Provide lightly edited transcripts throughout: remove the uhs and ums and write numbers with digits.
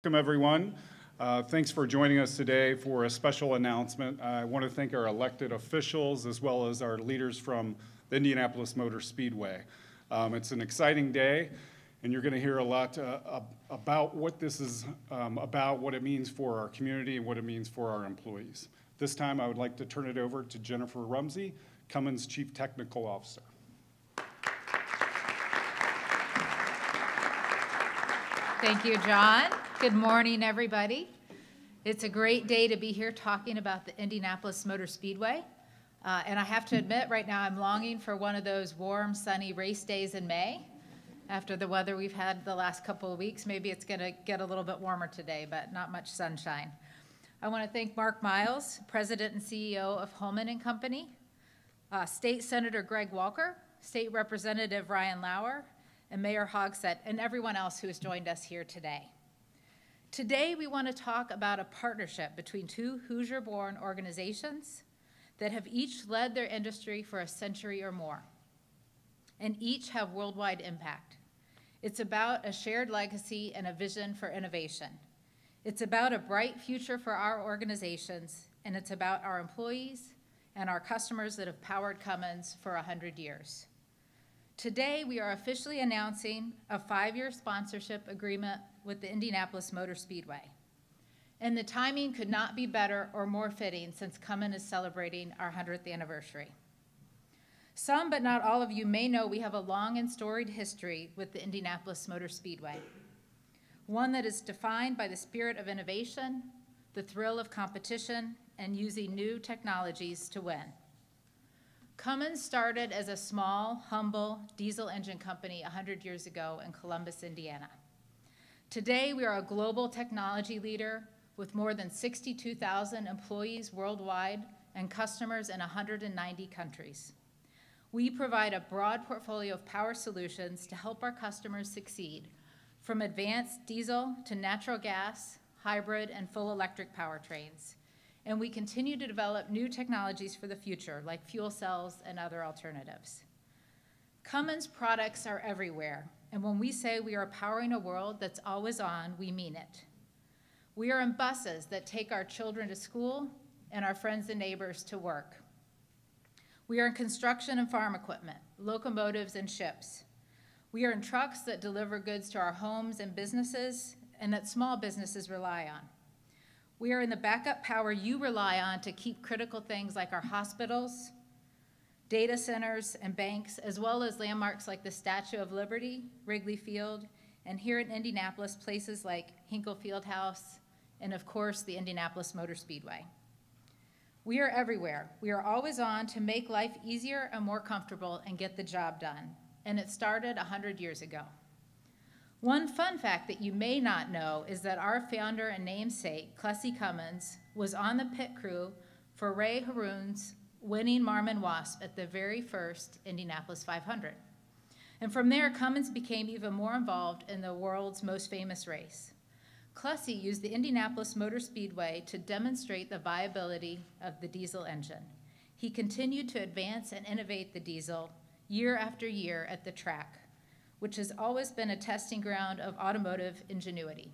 Welcome, everyone. Thanks for joining us today for a special announcement. I want to thank our elected officials as well as our leaders from the Indianapolis Motor Speedway. It's an exciting day, and you're going to hear a lot about what this is about, what it means for our community, and what it means for our employees. This time, I would like to turn it over to Jennifer Rumsey, Cummins Chief Technical Officer. Thank you, John. Good morning, everybody. It's a great day to be here talking about the Indianapolis Motor Speedway. And I have to admit, right now I'm longing for one of those warm, sunny race days in May. After the weather we've had the last couple of weeks, maybe it's going to get a little bit warmer today, but not much sunshine. I want to thank Mark Miles, President and CEO of Holman & Company, State Senator Greg Walker, State Representative Ryan Lauer, and Mayor Hogsett, and everyone else who has joined us here today. Today, we want to talk about a partnership between two Hoosier-born organizations that have each led their industry for a century or more, and each have worldwide impact. It's about a shared legacy and a vision for innovation. It's about a bright future for our organizations, and it's about our employees and our customers that have powered Cummins for 100 years. Today, we are officially announcing a 5-year sponsorship agreement with the Indianapolis Motor Speedway. And the timing could not be better or more fitting since Cummins is celebrating our 100th anniversary. Some, but not all of you, may know we have a long and storied history with the Indianapolis Motor Speedway, one that is defined by the spirit of innovation, the thrill of competition, and using new technologies to win. Cummins started as a small, humble diesel engine company 100 years ago in Columbus, Indiana. Today, we are a global technology leader with more than 62,000 employees worldwide and customers in 190 countries. We provide a broad portfolio of power solutions to help our customers succeed, from advanced diesel to natural gas, hybrid, and full electric powertrains. And we continue to develop new technologies for the future, like fuel cells and other alternatives. Cummins products are everywhere, and when we say we are powering a world that's always on, we mean it. We are in buses that take our children to school and our friends and neighbors to work. We are in construction and farm equipment, locomotives and ships. We are in trucks that deliver goods to our homes and businesses, and that small businesses rely on. We are in the backup power you rely on to keep critical things like our hospitals, data centers, and banks, as well as landmarks like the Statue of Liberty, Wrigley Field, and here in Indianapolis, places like Hinkle Fieldhouse, and of course, the Indianapolis Motor Speedway. We are everywhere. We are always on to make life easier and more comfortable and get the job done. And it started 100 years ago. One fun fact that you may not know is that our founder and namesake, Clessie Cummins, was on the pit crew for Ray Harroun's winning Marmon Wasp at the very first Indianapolis 500. And from there, Cummins became even more involved in the world's most famous race. Clessie used the Indianapolis Motor Speedway to demonstrate the viability of the diesel engine. He continued to advance and innovate the diesel year after year at the track, which has always been a testing ground of automotive ingenuity.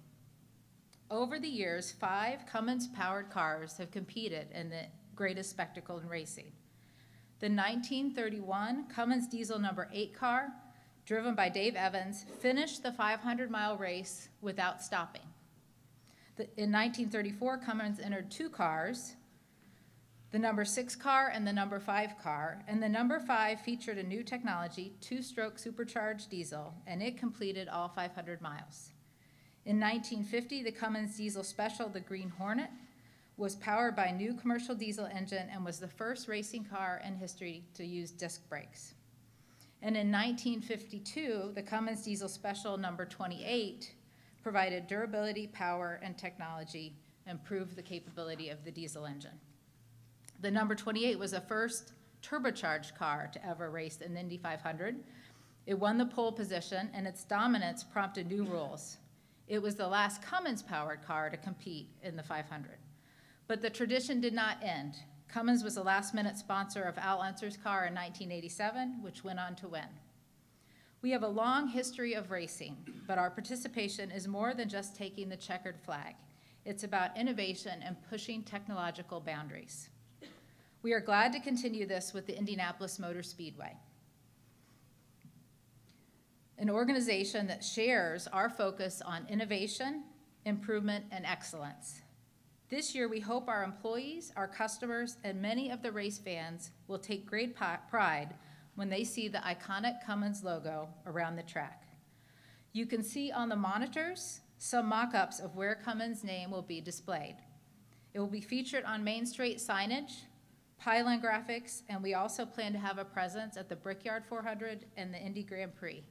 Over the years, 5 Cummins-powered cars have competed in the greatest spectacle in racing. The 1931 Cummins Diesel number 8 car, driven by Dave Evans, finished the 500-mile race without stopping. In 1934, Cummins entered 2 cars, the number 6 car and the number 5 car, and the number 5 featured a new technology, 2-stroke supercharged diesel, and it completed all 500 miles. In 1950, the Cummins Diesel Special, the Green Hornet, was powered by a new commercial diesel engine and was the first racing car in history to use disc brakes. And in 1952, the Cummins Diesel Special number 28 provided durability, power, and technology, and improved the capability of the diesel engine. The number 28 was the first turbocharged car to ever race in the Indy 500. It won the pole position, and its dominance prompted new rules. It was the last Cummins-powered car to compete in the 500. But the tradition did not end. Cummins was the last-minute sponsor of Al Unser's car in 1987, which went on to win. We have a long history of racing, but our participation is more than just taking the checkered flag. It's about innovation and pushing technological boundaries. We are glad to continue this with the Indianapolis Motor Speedway, an organization that shares our focus on innovation, improvement, and excellence. This year, we hope our employees, our customers, and many of the race fans will take great pride when they see the iconic Cummins logo around the track. You can see on the monitors some mock-ups of where Cummins' name will be displayed. It will be featured on Main Street signage, pylon graphics, and we also plan to have a presence at the Brickyard 400 and the Indy Grand Prix.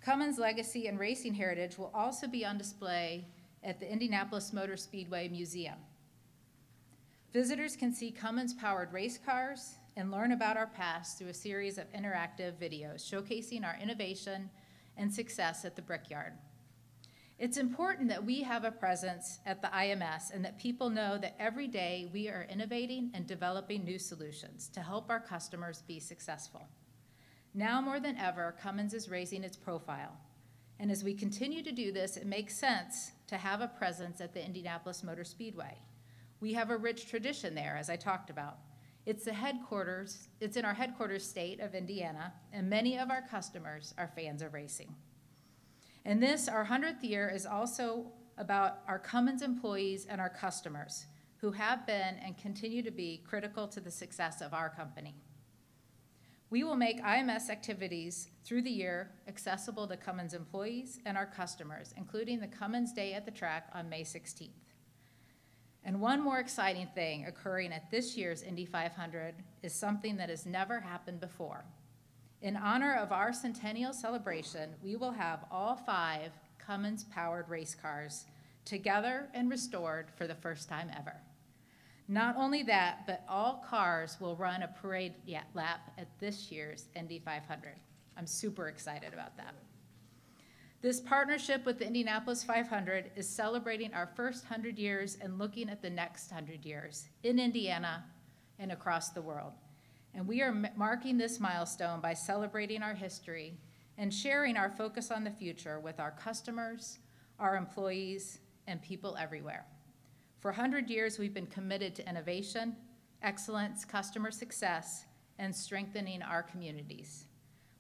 Cummins' legacy and racing heritage will also be on display at the Indianapolis Motor Speedway Museum. Visitors can see Cummins-powered race cars and learn about our past through a series of interactive videos showcasing our innovation and success at the Brickyard. It's important that we have a presence at the IMS and that people know that every day we are innovating and developing new solutions to help our customers be successful. Now more than ever, Cummins is raising its profile. And as we continue to do this, it makes sense to have a presence at the Indianapolis Motor Speedway. We have a rich tradition there, as I talked about. It's in our headquarters state of Indiana, and many of our customers are fans of racing. And this, our 100th year, is also about our Cummins employees and our customers who have been and continue to be critical to the success of our company. We will make IMS activities through the year accessible to Cummins employees and our customers, including the Cummins Day at the track on May 16th. And one more exciting thing occurring at this year's Indy 500 is something that has never happened before. In honor of our centennial celebration, we will have all 5 Cummins-powered race cars together and restored for the first time ever. Not only that, but all cars will run a parade lap at this year's Indy 500. I'm super excited about that. This partnership with the Indianapolis 500 is celebrating our first 100 years and looking at the next 100 years in Indiana and across the world. And we are marking this milestone by celebrating our history and sharing our focus on the future with our customers, our employees, and people everywhere. For 100 years, we've been committed to innovation, excellence, customer success, and strengthening our communities.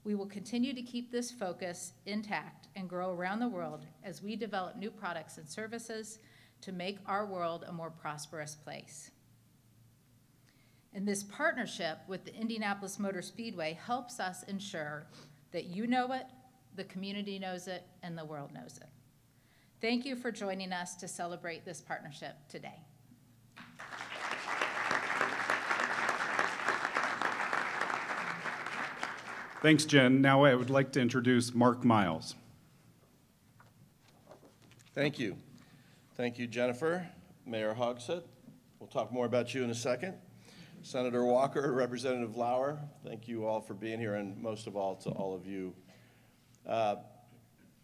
We will continue to keep this focus intact and grow around the world as we develop new products and services to make our world a more prosperous place. And this partnership with the Indianapolis Motor Speedway helps us ensure that you know it, the community knows it, and the world knows it. Thank you for joining us to celebrate this partnership today. Thanks, Jen. Now I would like to introduce Mark Miles. Thank you. Thank you, Jennifer. Mayor Hogsett, we'll talk more about you in a second. Senator Walker, Representative Lauer, thank you all for being here, and most of all to all of you.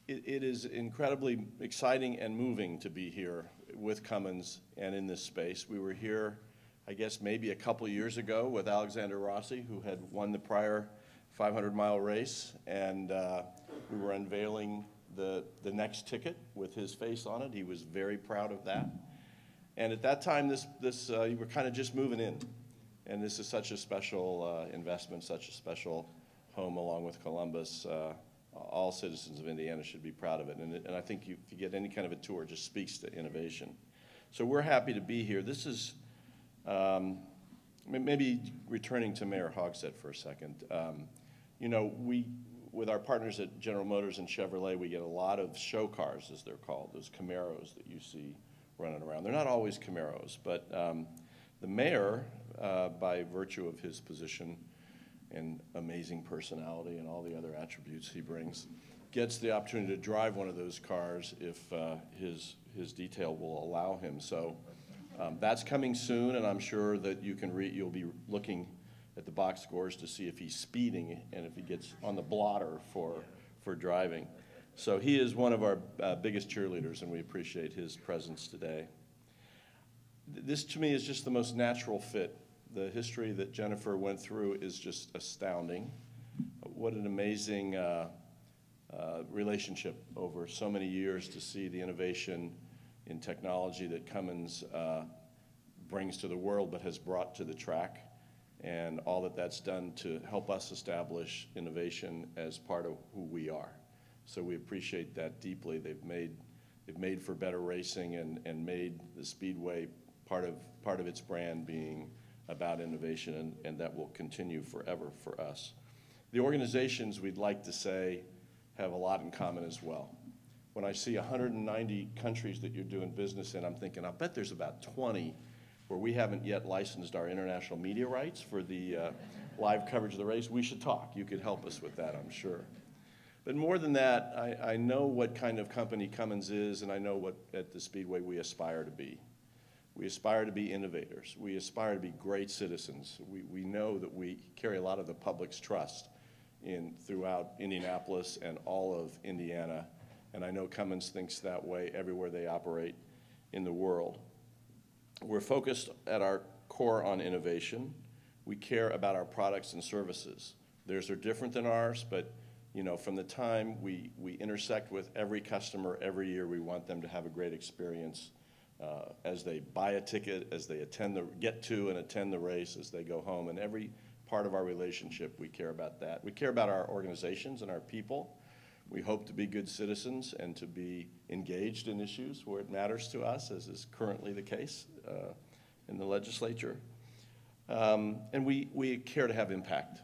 It is incredibly exciting and moving to be here with Cummins and in this space. We were here, I guess, maybe a couple years ago with Alexander Rossi, who had won the prior 500-mile race, and we were unveiling the next ticket with his face on it. He was very proud of that. And at that time, you were kind of just moving in. And this is such a special investment, such a special home along with Columbus. All citizens of Indiana should be proud of it. And I think if you get any kind of a tour, it just speaks to innovation. So we're happy to be here. This is, maybe returning to Mayor Hogsett for a second. You know, with our partners at General Motors and Chevrolet, we get a lot of show cars, as they're called, those Camaros that you see running around. They're not always Camaros, but the mayor, by virtue of his position and amazing personality and all the other attributes he brings, gets the opportunity to drive one of those cars if his detail will allow him. So that's coming soon, and I'm sure that you'll be looking at the box scores to see if he's speeding and if he gets on the blotter for driving. So he is one of our biggest cheerleaders, and we appreciate his presence today. This, to me, is just the most natural fit. The history that Jennifer went through is just astounding. What an amazing relationship over so many years to see the innovation in technology that Cummins brings to the world but has brought to the track, and all that that's done to help us establish innovation as part of who we are. So we appreciate that deeply. They've made for better racing and made the Speedway part of its brand being about innovation, and that will continue forever for us. The organizations, we'd like to say, have a lot in common as well. When I see 190 countries that you're doing business in, I'm thinking, I'll bet there's about 20 where we haven't yet licensed our international media rights for the live coverage of the race. We should talk. You could help us with that, I'm sure. But more than that, I know what kind of company Cummins is, and I know what at the Speedway we aspire to be. We aspire to be innovators. We aspire to be great citizens. We know that we carry a lot of the public's trust throughout Indianapolis and all of Indiana, and I know Cummins thinks that way everywhere they operate in the world. We're focused at our core on innovation. We care about our products and services. Theirs are different than ours, but you know, from the time we intersect with every customer every year, we want them to have a great experience as they buy a ticket, as they get to and attend the race, as they go home. And every part of our relationship, we care about that. We care about our organizations and our people. We hope to be good citizens and to be engaged in issues where it matters to us, as is currently the case in the legislature. And we care to have impact.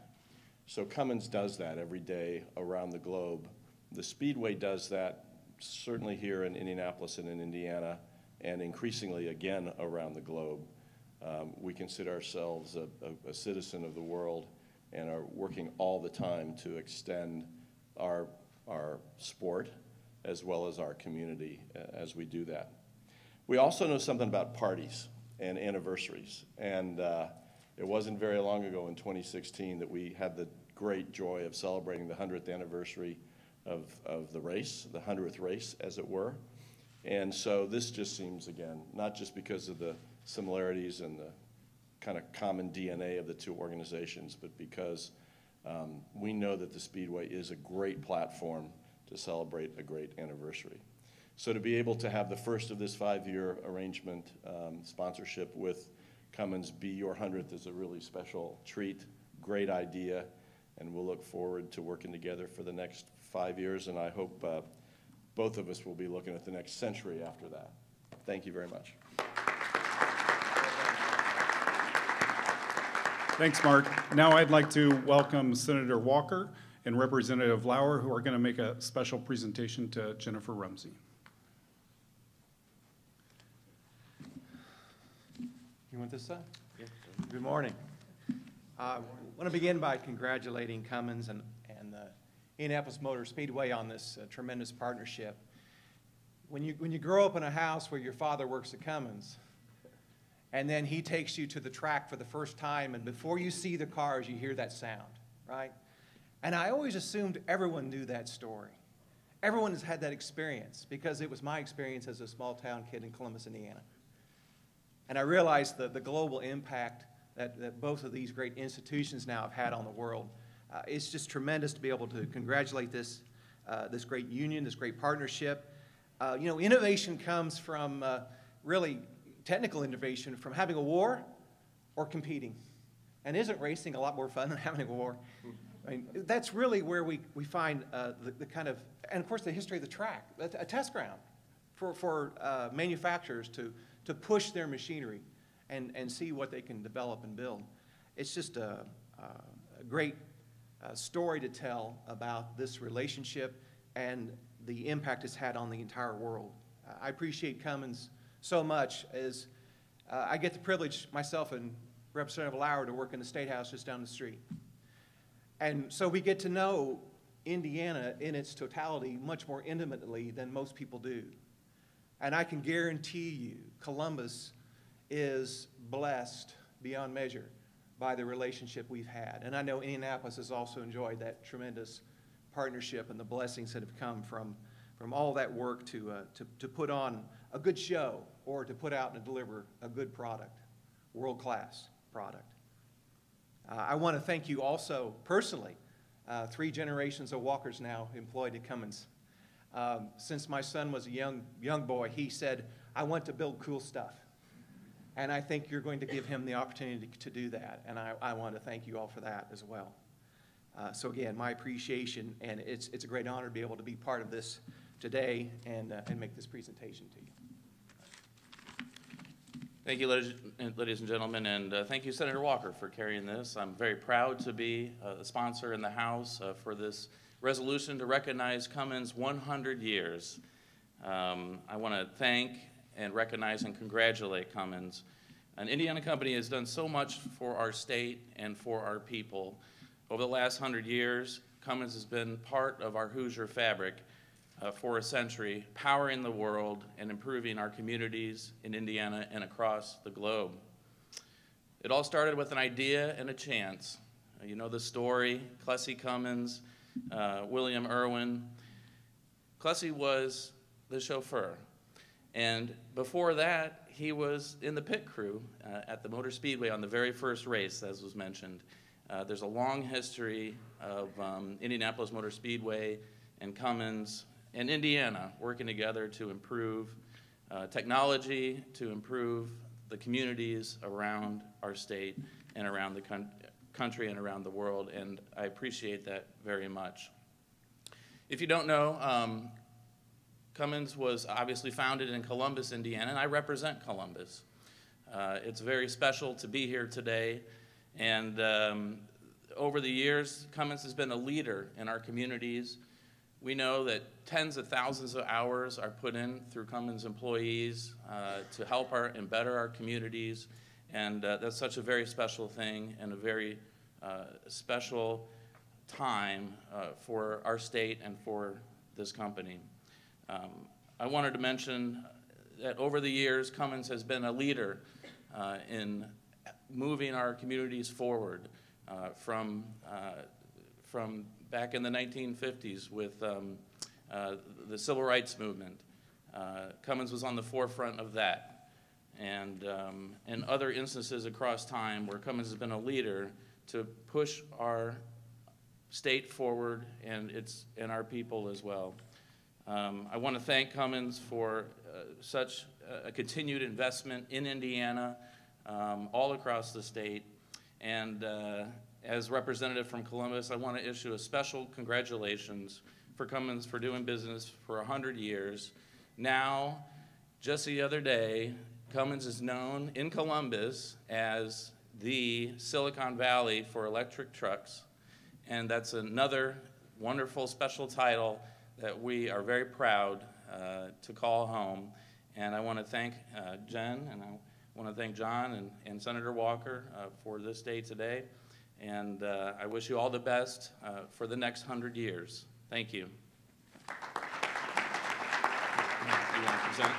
So Cummins does that every day around the globe. The Speedway does that certainly here in Indianapolis and in Indiana, and increasingly again around the globe. We consider ourselves a citizen of the world and are working all the time to extend our sport as well as our community as we do that. We also know something about parties and anniversaries, and it wasn't very long ago in 2016 that we had the great joy of celebrating the 100th anniversary of the race, the 100th race, as it were. And so this just seems, again, not just because of the similarities and the kind of common DNA of the two organizations, but because we know that the Speedway is a great platform to celebrate a great anniversary. So to be able to have the first of this 5-year arrangement sponsorship with Cummins be your 100th is a really special treat, great idea, and we'll look forward to working together for the next 5 years, and I hope both of us will be looking at the next century after that. Thank you very much. Thanks, Mark. Now I'd like to welcome Senator Walker and Representative Lauer, who are going to make a special presentation to Jennifer Rumsey. You want this side? Yeah. Good morning. I want to begin by congratulating Cummins and the Indianapolis Motor Speedway on this tremendous partnership. When you grow up in a house where your father works at Cummins, and then he takes you to the track for the first time, and before you see the cars, you hear that sound, right? And I always assumed everyone knew that story. Everyone has had that experience, because it was my experience as a small-town kid in Columbus, Indiana. And I realized the global impact that both of these great institutions now have had on the world. It's just tremendous to be able to congratulate this great union, this great partnership. You know, innovation comes from really technical innovation, from having a war or competing. And isn't racing a lot more fun than having a war? I mean, that's really where we find the kind of, and of course the history of the track, a test ground for manufacturers to push their machinery and see what they can develop and build. It's just a great story to tell about this relationship and the impact it's had on the entire world. I appreciate Cummins so much, as I get the privilege, myself and Representative Lauer, to work in the State House just down the street. And so we get to know Indiana in its totality much more intimately than most people do. And I can guarantee you Columbus is blessed beyond measure by the relationship we've had. And I know Indianapolis has also enjoyed that tremendous partnership and the blessings that have come from all that work to put on a good show, or to put out and deliver a good product, world-class product. I want to thank you also personally 3 generations of walkers now employed at Cummins. Since my son was a young boy, he said, "I want to build cool stuff." And I think you're going to give him the opportunity to do that, and I want to thank you all for that as well. So again, my appreciation, and it's a great honor to be able to be part of this today and make this presentation to you. Thank you, ladies and gentlemen, and thank you, Senator Walker, for carrying this. I'm very proud to be a sponsor in the House for this resolution to recognize Cummins 100 years. I want to thank and recognize and congratulate Cummins. An Indiana company has done so much for our state and for our people. Over the last 100 years, Cummins has been part of our Hoosier fabric for a century, powering the world and improving our communities in Indiana and across the globe. It all started with an idea and a chance. You know the story, Clessie Cummins, William Irwin. Clessie was the chauffeur, and before that, he was in the pit crew at the Motor Speedway on the very first race, as was mentioned. There's a long history of Indianapolis Motor Speedway and Cummins and Indiana working together to improve technology, to improve the communities around our state and around the country and around the world, and I appreciate that very much. If you don't know, Cummins was obviously founded in Columbus, Indiana, and I represent Columbus. It's very special to be here today, and over the years, Cummins has been a leader in our communities. We know that tens of thousands of hours are put in through Cummins employees to help and better our communities, and that's such a very special thing and a very special time for our state and for this company. I wanted to mention that over the years, Cummins has been a leader in moving our communities forward from back in the 1950s with the Civil Rights Movement. Cummins was on the forefront of that. And other instances across time where Cummins has been a leader to push our state forward and our people as well. I want to thank Cummins for such a continued investment in Indiana, all across the state. And as representative from Columbus, I want to issue a special congratulations for Cummins for doing business for 100 years. Now, just the other day, Cummins is known in Columbus as the Silicon Valley for electric trucks, and that's another wonderful special title that we are very proud to call home. And I want to thank Jen, and I want to thank John and Senator Walker for this day today. And I wish you all the best for the next 100 years. Thank you. You want to present?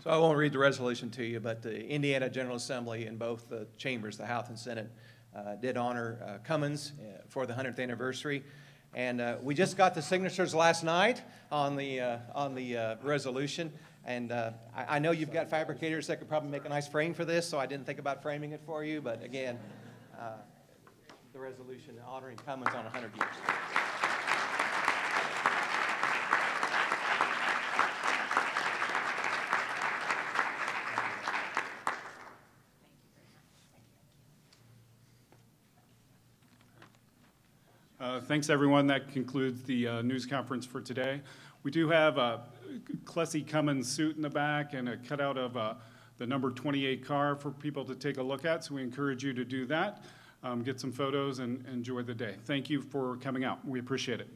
So I won't read the resolution to you, but the Indiana General Assembly in both the chambers, the House and Senate, did honor Cummins for the 100th anniversary. And we just got the signatures last night on the resolution. And I know you've got fabricators that could probably make a nice frame for this, so I didn't think about framing it for you. But again, the resolution honoring Cummins on 100 years. Thanks, everyone. That concludes the news conference for today. We do have a Clessie Cummins suit in the back and a cutout of the number 28 car for people to take a look at, so we encourage you to do that, get some photos, and enjoy the day. Thank you for coming out. We appreciate it.